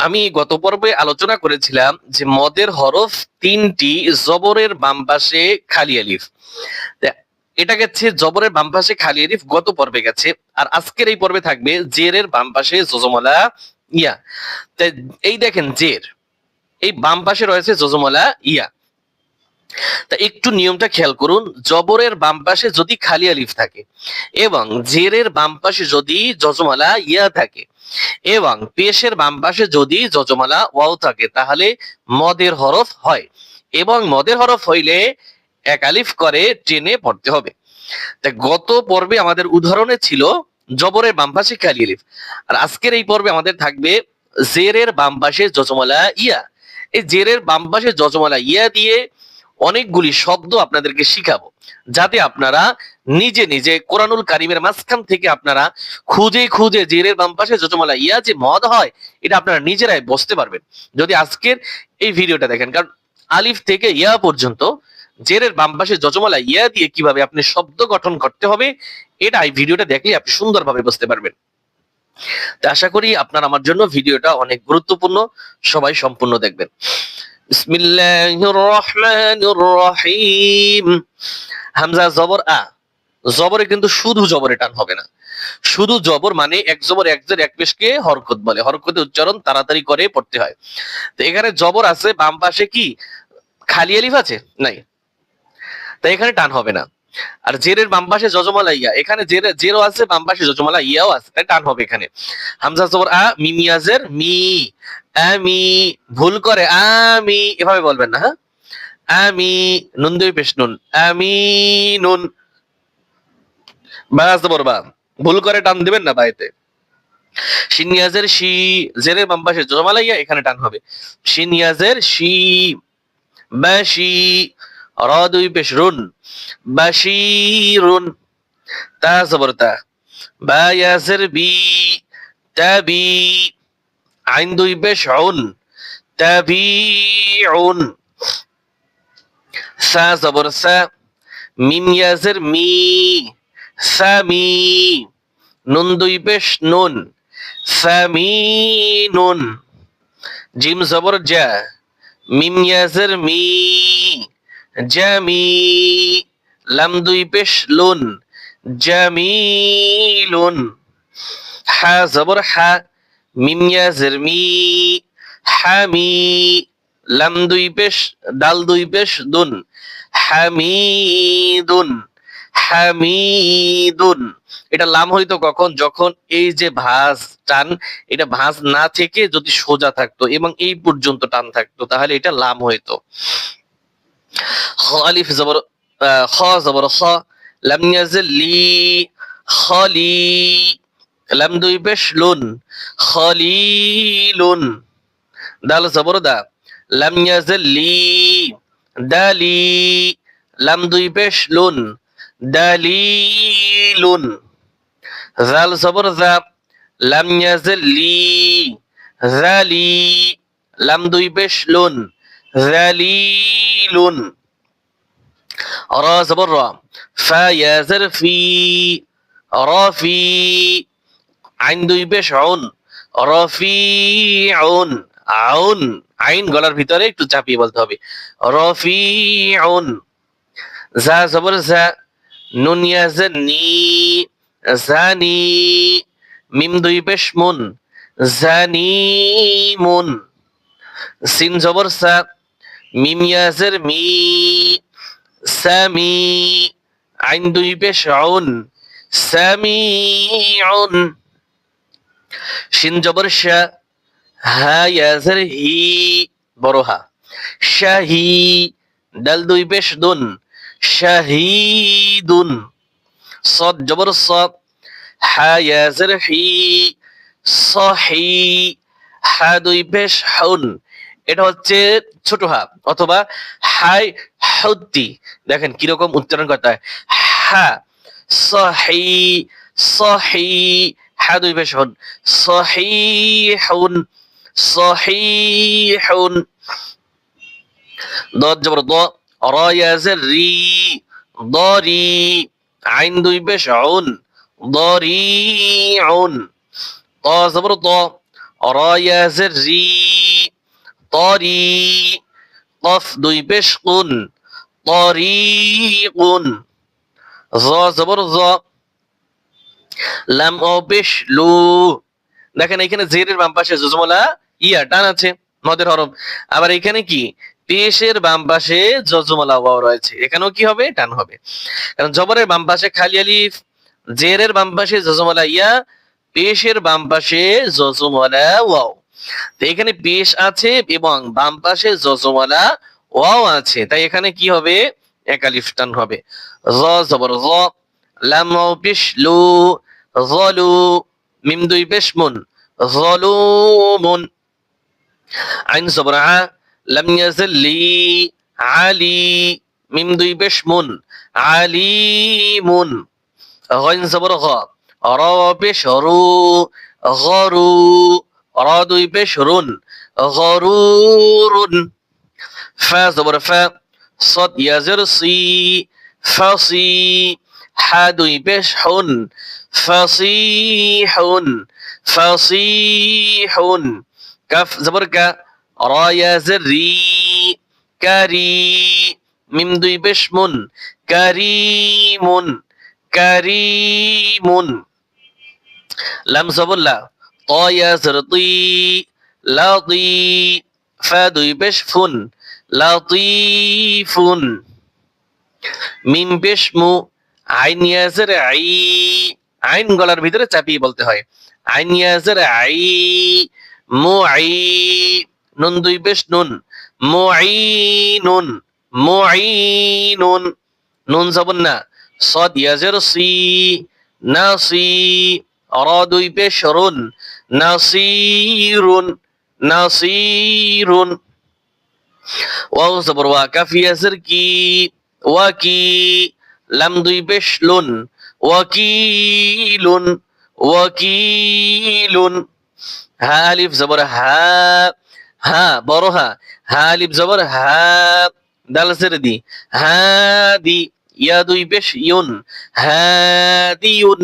আমি গত পর্বে আলোচনা করেছিলাম যে মদের হরফ তিনটি, জবরের বাম পাশে খালি আলিফ। তা এটা গেছে জবরের বাম পাশে খালি আলিফ, গত পর্বে গেছে। আর আজকের এই পর্বে থাকবে জেরের বাম পাশে জজমলা ইয়া। তাই এই দেখেন জের, এই বাম পাশে রয়েছে জজমলা ইয়া। তা একটু নিয়মটা খেয়াল করুন, জবরের বাম পাশে যদি খালি আলিফ থাকে এবং জেরের বাম পাশে যদি জজমালা ইয়া থাকে এবং পেশের বাম পাশে যদি জজমালা ওয়াও থাকে, তাহলে মদের হরফ হয়। এবং মদের হরফ হইলে এক আলিফ করে টেনে পড়তে হবে। তা গত পর্বে আমাদের উদাহরণে ছিল জবরের বাম পাশে খালি আলিফ, আর আজকের এই পর্বে আমাদের থাকবে জেরের বাম পাশে জজমালা ইয়া। এই জেরের বাম পাশে জজমালা ইয়া দিয়ে অনেকগুলি শব্দ আপনাদেরকে শিখাবো, যাতে আপনারা নিজে নিজে কোরআনুল কারিমের মাঝখান থেকে আপনারা খুঁজে খুঁজে জেরের বাম পাশে জজমালা ইয়া যে মদ হয় এটা আপনারা নিজেরাই বুঝতে পারবেন যদি আজকের এই ভিডিওটা দেখেন। কারণ আলিফ থেকে ইয়া পর্যন্ত জেরের বাম পাশে জজমালা ইয়া দিয়ে কিভাবে আপনি শব্দ গঠন করতে হবে, এটা এই ভিডিওটা দেখলে আপনি সুন্দরভাবে বুঝতে পারবেন। তো আশা করি আপনার আমার জন্য ভিডিওটা অনেক গুরুত্বপূর্ণ, সবাই সম্পূর্ণ দেখবেন। বিসমিল্লাহির রহমানির রহিম। হামজা জবর আ, জবরে কিন্তু শুধু জবরে টান হবে না। শুধু জবর মানে এক জবর এক জের এক পেশকে হরকত বলে, হরকতে উচ্চারণ তাড়াতাড়ি করে পড়তে হয়। তো এখানে জবর আছে, বাম পাশে কি খালি আলিফ আছে? নাই, তাই এখানে টান হবে না। আর জেরের বাম পাশে জজমালা ইয়া, এখানে জেরও আছে, বাম পাশে জজমালা ইয়াও আছে, তাই টান হবে এখানে। হামজা জবর আ, মিম ইয়াজের মি, আমি, ভুল করে আমি এভাবে বলবেন না, হ্যাঁ। আমি, নুন দুই পেশ নুন, আমি নুন, বা জবর বা, ভুল করে টান দিবেন না বাড়িতে। শিন ইয়াজের শি, জেরের বাম পাশে জজমালা ইয়া, এখানে টান হবে। শিন ইয়াজের শি, বাশি, র দুই পেশ রুন, বাশিরুন, তা জবর তা, বা ইয়াজের বি, তাবি, আইন দুই পেশ উন, তাবিউন, সা জবর সা, মিম ইয়াজের মি, সামি, নুন দুই পেশ নুন, সামিনুন, জিম জবর জা, মিম ইয়াজের মি, জামি, লাম দুই পেশ লুন, জামিলুন, হা জবর হা, মিম ইয়াজের মি, হামি, লাম দুই পেশ দাল দুই পেশ দুন, হামিদুন, হামিদুন। এটা লাম হইতো কখন? যখন এই যে ভাঁজ টান, এটা ভাঁজ না থেকে যদি সোজা থাকতো এবং এই পর্যন্ত টান থাকতো, তাহলে এটা লাম হইতো। খ আলিফ জবর খ জবর খ, লাম ইয়াজিল লি, খলি, লাম দুই পেশ লুন, খলিলুন, দাল জবর দা, লাম ইয়াজিল লি, দালি, লাম দুই পেশ লুন, দালিলুন, জাল জবর জা, লাম ইয়াজিল লি, জালি, লাম দুই পেশ লুন, জালিলুন, রা জবর রা, ফা ইয়াজের ফি, রাফি, আইন দুই পেশ উন, রাফিউন, আউন, আইন গলার ভিতরে একটু চাপিয়ে বলতে হবে, রাফিউন, জা জবর জা, নুন ইয়াজের নি, জানি, মিম দুই পেশ মুন, জানিমুন, সিন জবর সা, মিম ইয়াজের মি, সামি, আইন দুই পেশ উন, সামিউন, শিন জবর শা, হা ইয়াজের হি, বড় হা, শাহি, দাল দুই পেশ দুন, শাহিদুন, صاد জবর صاد, হা ইয়াজের হি, সহি, হা দুই পেশ হুন, এটা হচ্ছে ছোট হা, অথবা হাই হুদ্দি। দেখেন কিরকম উচ্চারণ করতে হয়, হা সহি, সহি, হা দুই পেশ হুন, সহিহুন, সহিহুন, দদ জবর দ, রা ইয়াজের রি, দরি, আইন দুই পেশ উন, দরিউন, ত জবর ত, র ইয়া জের রি তরি কফ দুই পেশ কুন তরিকুন জ জবর জ লাম ও পেশ লু দেখেন এখানে জেরের বাম পাশে জজমলা ইয়া টান আছে মদের হরফ আবার এখানে কি পেশের বাম পাশে জজমলা ওয়াও রয়েছে এখানেও কি হবে টান হবে কারণ জবরের বাম পাশে খালি আলিফ জেরের বাম পাশে জজমলা ইয়া পেশের বাম পাশে জজমলা ওয়াও তো এখানে পেশ আছে এবং বাম পাশে জজমলা ওয়াও আছে তাই এখানে কি হবে এক আলিফ টান হবে জ জবর জ লাম ওয়াও পেশ লু যলু মিম দুই পেশ মুন যলুমুন আইন জবর আ লাম ইয়াজাল লি আলি মিম দুই পেশ মুন আলিমুন গাইন জবর গ র পেশ রু গরু র দুই পেশ রুন গরুরুন ফা জবর ফা صاد ইয়াজের সি ফাসি হা দুই পেশ হুন ফাসিহুন ফাসিহুন কাফ জবর কা রা ইয়াজের রি কারি মিম দুই পেশ মুন কারিমুন কারিমুন লাম জবর লা ত ইয়াজের তি লাতি ফা দুই পেশ ফুন লাতিফুন মিম পেশ মু আইন ইয়াজের আই আইন গলার ভিতরে চাপিয়ে বলতে হয় আইন ইয়াজের আই মুআই নুন দুই পেশ নুন মুআইনুন মুআইনুন নুন জবর না صاد ইয়াজের সি নাসি রা দুই পেশ রুন নাসিরুন নাসিরুন ওয়াও জবর ওয়া কাফ ইয়াজের কি ওয়াকি লাম দুই পেশ লুন ওয়াকিলুন ওয়াকিলুন হা আলিফ জবর হা হা বড় হা হা আলিফ জবর হা দাল জের দি হাদি ইয়া দুই পেশ ইউন হাদিউন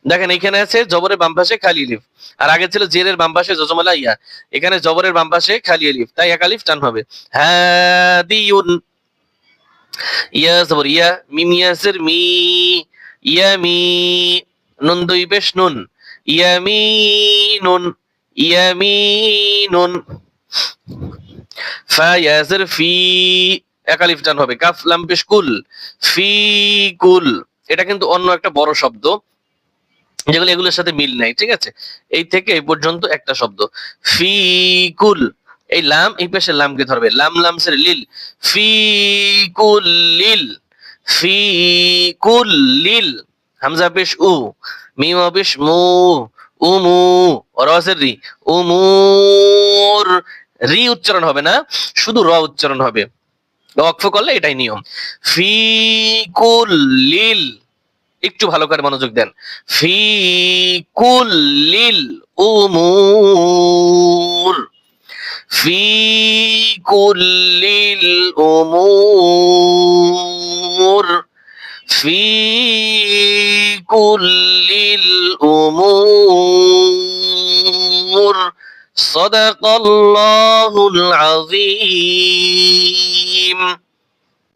দেখেন এখানে আছে জবরের বাম পাশে খালি আলিফ আর আগে ছিল জেরের বাম পাশে জজমলা ইয়া এখানে জবরের বাম পাশে খালি আলিফ তাই এক আলিফ টান হবে হাদিউন ইয়া জবর ইয়া মিম ইয়াজের মি ইয়ামি নুন দুই পেশ নুন ইয়ামিনুন ইয়ামিনুন ফা ইয়াজের ফি এক আলিফ টান হবে কাফ লাম পেশ কুল ফি কুল এটা কিন্তু অন্য একটা বড় শব্দ যেগুলো এগুলোর সাথে মিল নাই ঠিক আছে এই থেকে এই পর্যন্ত একটা শব্দ ফি কুল এই লাম এই পাশে লামকে ধরবে লাম লাম সে লিল ফি কুল লিল ফি কুল লিল হামজা পেশ উ মিম পেশ মু উমু রসের রি উমুর রি উচ্চারণ হবে না শুধু র উচ্চারণ হবে ওয়াকফ করলে এটাই নিয়ম ফি কুল লিল একটু ভালো করে মনোযোগ দেন ফি কুল্লিল উমুর ফি কুল্লিল উমুর ফি কুল্লিল উমুর সাদাকাল্লাহুল আযীম